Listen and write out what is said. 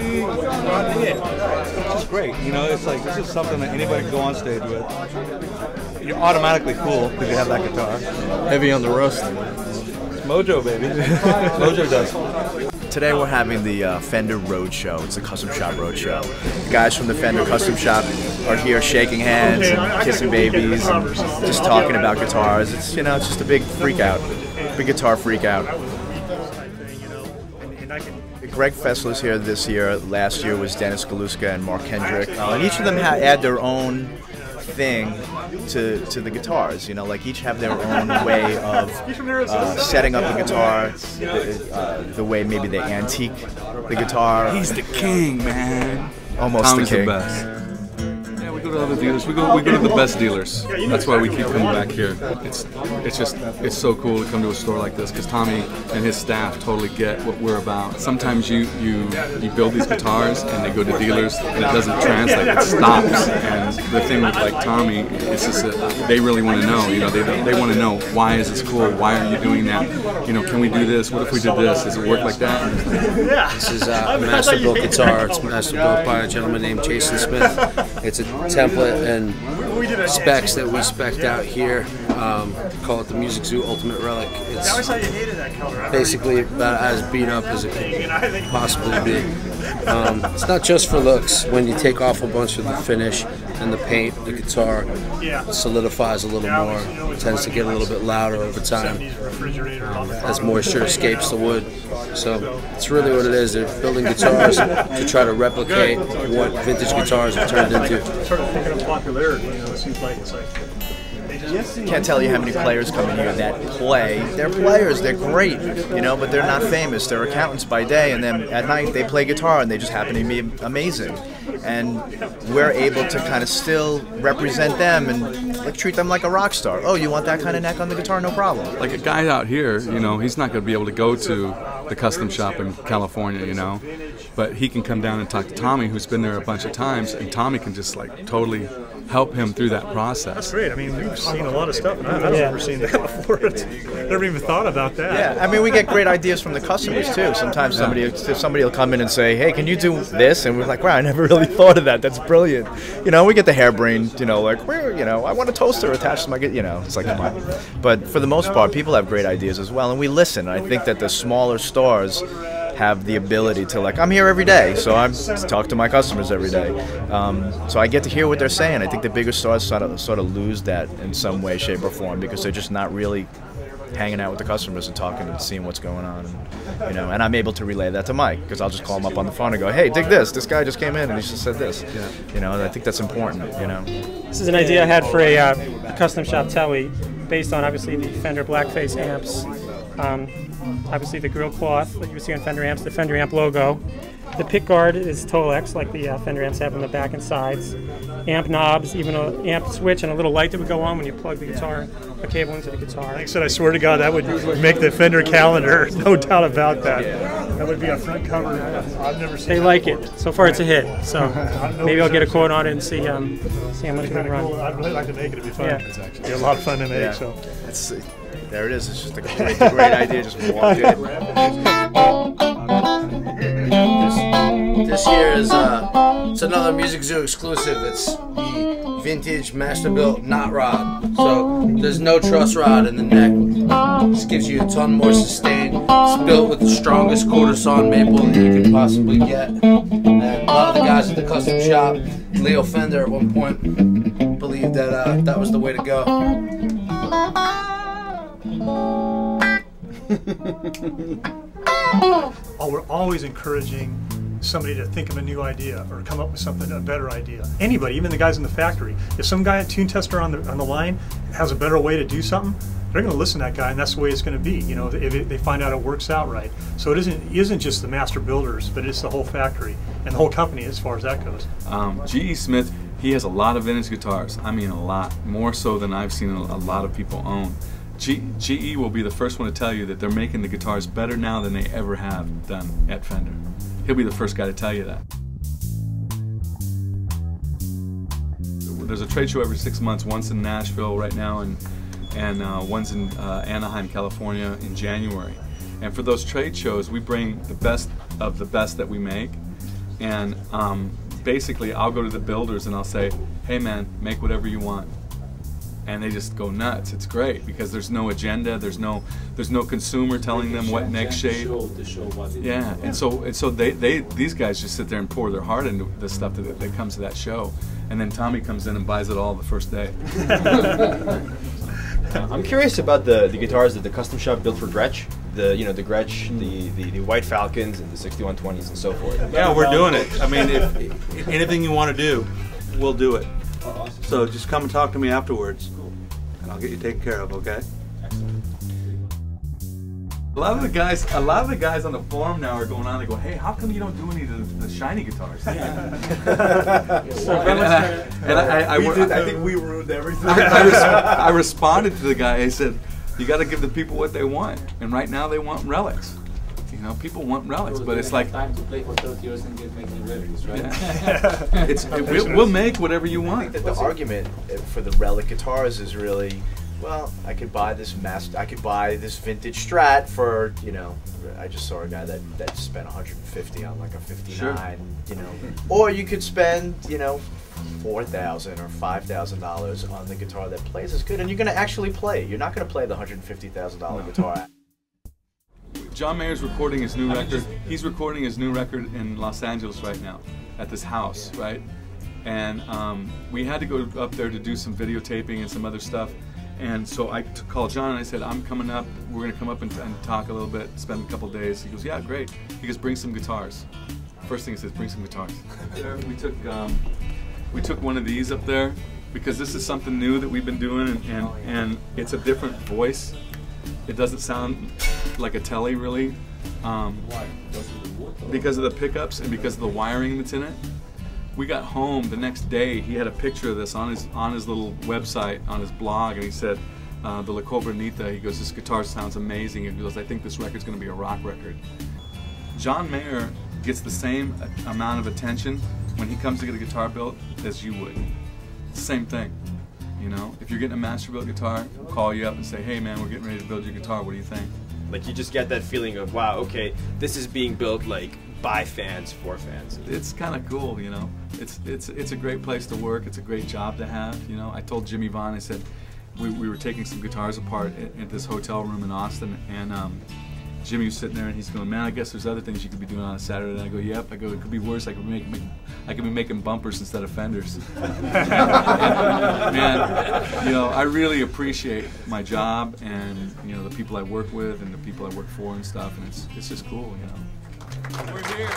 energy, it's great. You know, it's like this is something that anybody can go on stage with. You're automatically cool because you have that guitar. Heavy on the rust. It's Mojo, baby. Mojo does. Today we're having the Fender Roadshow. It's a Custom Shop Roadshow. The guys from the Fender Custom Shop are here shaking hands and kissing babies and just talking about guitars. It's, you know, it's just a big freak out, big guitar freak out. Greg Fessler's here this year. Last year was Dennis Galuska and Mark Hendrick. And each of them add their own thing to the guitars, you know, like each have their own way of setting up the guitar, the way maybe they antique the guitar. He's the king, man. Almost Tommy's the king. The best. Yeah, we go to other dealers. We go to the best dealers. That's why we keep coming back here. It's so cool to come to a store like this because Tommy and his staff totally get what we're about. Sometimes you build these guitars and they go to dealers and it doesn't translate. It stops. And the thing with like Tommy, it's just that they really want to know. You know, they want to know, why is this cool? Why are you doing that? You know, can we do this? What if we did this? Does it work like that? This is a master built guitar. It's master built by a gentleman named Jason Smith. It's a template and specs that we spec'd out here. Call it the Music Zoo Ultimate Relic. It's basically about as beat up as it could possibly be. It's not just for looks. When you take off a bunch of the finish and the paint, the guitar solidifies a little more. It tends to get a little bit louder over time as moisture escapes the wood. So it's really what it is. They're building guitars to try to replicate what vintage guitars have turned into. Can't tell you how many players come in here that play. They're players, they're great, you know, but they're not famous. They're accountants by day, and then at night they play guitar and they just happen to be amazing. And we're able to kind of still represent them and like treat them like a rock star. Oh, you want that kind of neck on the guitar? No problem. Like a guy out here, you know, he's not going to be able to go to the custom shop in California, you know, but he can come down and talk to Tommy, who's been there a bunch of times, and Tommy can just like totally help him through that process. That's great. I mean, we've seen a lot of stuff, and I've never seen that before. Never even thought about that. Yeah, I mean, we get great ideas from the customers too. Sometimes somebody will come in and say, "Hey, can you do this?" And we're like, "Wow, I never really thought of that. That's brilliant." You know, we get the harebrained, you know, like, "Where, you know, I want a toaster attached to my," you know, it's like, come on. But for the most part, people have great ideas as well, and we listen. I think that the smaller stores have the ability to, like, I'm here every day, so I talk to my customers every day. So I get to hear what they're saying. I think the bigger stores sort of lose that in some way, shape, or form because they're just not really hanging out with the customers and talking and seeing what's going on. And, you know, and I'm able to relay that to Mike because I'll just call him up on the phone and go, "Hey, dig this. This guy just came in and he just said this." You know, and I think that's important. You know. This is an idea I had for a custom shop telly, based on obviously the Fender Blackface amps. Obviously the grill cloth that you see on Fender amps, the Fender amp logo. The pick guard is Tolex, like the Fender amps have on the back and sides. Amp knobs, even an amp switch and a little light that would go on when you plug the guitar, a cable into the guitar. Like I said, I swear to God, that would make the Fender calendar, no doubt about that. That would be a front cover. I've never seen. They like it. So far, it's a hit. So maybe I'll get a quote on it and see how much it's going to run. Cool. I'd really like to make it. It'd be fun. Yeah. It's actually a lot of fun to make. So there it is. It's just a great idea. Just walk in. This here is it's another Music Zoo exclusive. It's the vintage master built knot rod. So there's no truss rod in the neck. This gives you a ton more sustain. It's built with the strongest quarter sawn maple that you can possibly get. And a lot of the guys at the custom shop, Leo Fender at one point, believed that that was the way to go. We're always encouraging somebody to think of a new idea or come up with something, a better idea. Anybody, even the guys in the factory. If some guy at Tune Tester on the line has a better way to do something, they're going to listen to that guy, and that's the way it's going to be. You know, if they find out it works out right. So it isn't just the master builders, but it's the whole factory and the whole company as far as that goes. G.E. Smith, he has a lot of vintage guitars. I mean, a lot more so than I've seen a lot of people own. GE will be the first one to tell you that they're making the guitars better now than they ever have done at Fender. He'll be the first guy to tell you that. There's a trade show every 6 months, once in Nashville right now and one's in Anaheim, California in January. And for those trade shows, we bring the best of the best that we make, And basically, I'll go to the builders and I'll say, "Hey, man, make whatever you want." And they just go nuts. It's great because there's no agenda. There's no consumer telling them what neck shape. Yeah, and so these guys just sit there and pour their heart into the stuff that comes to that show, and then Tommy comes in and buys it all the first day. I'm curious about the guitars that the Custom Shop built for Gretsch. The Gretsch, the White Falcons, and the 6120s and so forth. Yeah, we're doing it. I mean, if anything you want to do, we'll do it. So just come and talk to me afterwards, and I'll get you taken care of. Okay? A lot of the guys on the forum now are going on. They go, "Hey, how come you don't do any of the shiny guitars?" I think we ruined everything. I responded to the guy. I said, "You got to give the people what they want, and right now they want relics. You know, people want relics, but it's like time to play for 30 years and get making relics, right?" Yeah. We'll make whatever you want. I think that the argument for the relic guitars is really, well, I could buy this vintage Strat for, I just saw a guy that spent 150 on like a 59, Sure. Or you could spend, $4,000 or $5,000 on the guitar that plays as good, and you're going to actually play. You're not going to play the $150,000 guitar. John Mayer's recording his new record. He's recording his new record in Los Angeles right now at this house, right? And we had to go up there to do some videotaping and some other stuff. And so I called John and I said, "I'm coming up. We're going to come up and talk a little bit, spend a couple of days." He goes, "Yeah, great." He goes, "Bring some guitars." First thing he says, "Bring some guitars." We took one of these up there because this is something new that we've been doing, and it's a different voice. It doesn't sound like a Tele really, because of the pickups and because of the wiring that's in it. We got home the next day. He had a picture of this on his little website, on his blog, and he said, "The La Cobranita." He goes, "This guitar sounds amazing." And he goes, "I think this record's going to be a rock record." John Mayer gets the same amount of attention when he comes to get a guitar built as you would. Same thing. If you're getting a master built guitar, we'll call you up and say, "Hey man, we're getting ready to build your guitar. What do you think?" Like you just get that feeling of, wow, okay, this is being built like by fans for fans. It's kind of cool, It's a great place to work. It's a great job to have. I told Jimmy Vaughn, I said we were taking some guitars apart at this hotel room in Austin, and Jimmy was sitting there and he's going, "Man, I guess there's other things you could be doing on a Saturday." And I go, "Yep." I go, "It could be worse. I could be making bumpers instead of fenders." Man, I really appreciate my job and the people I work with and the people I work for and stuff, and it's just cool, We're here.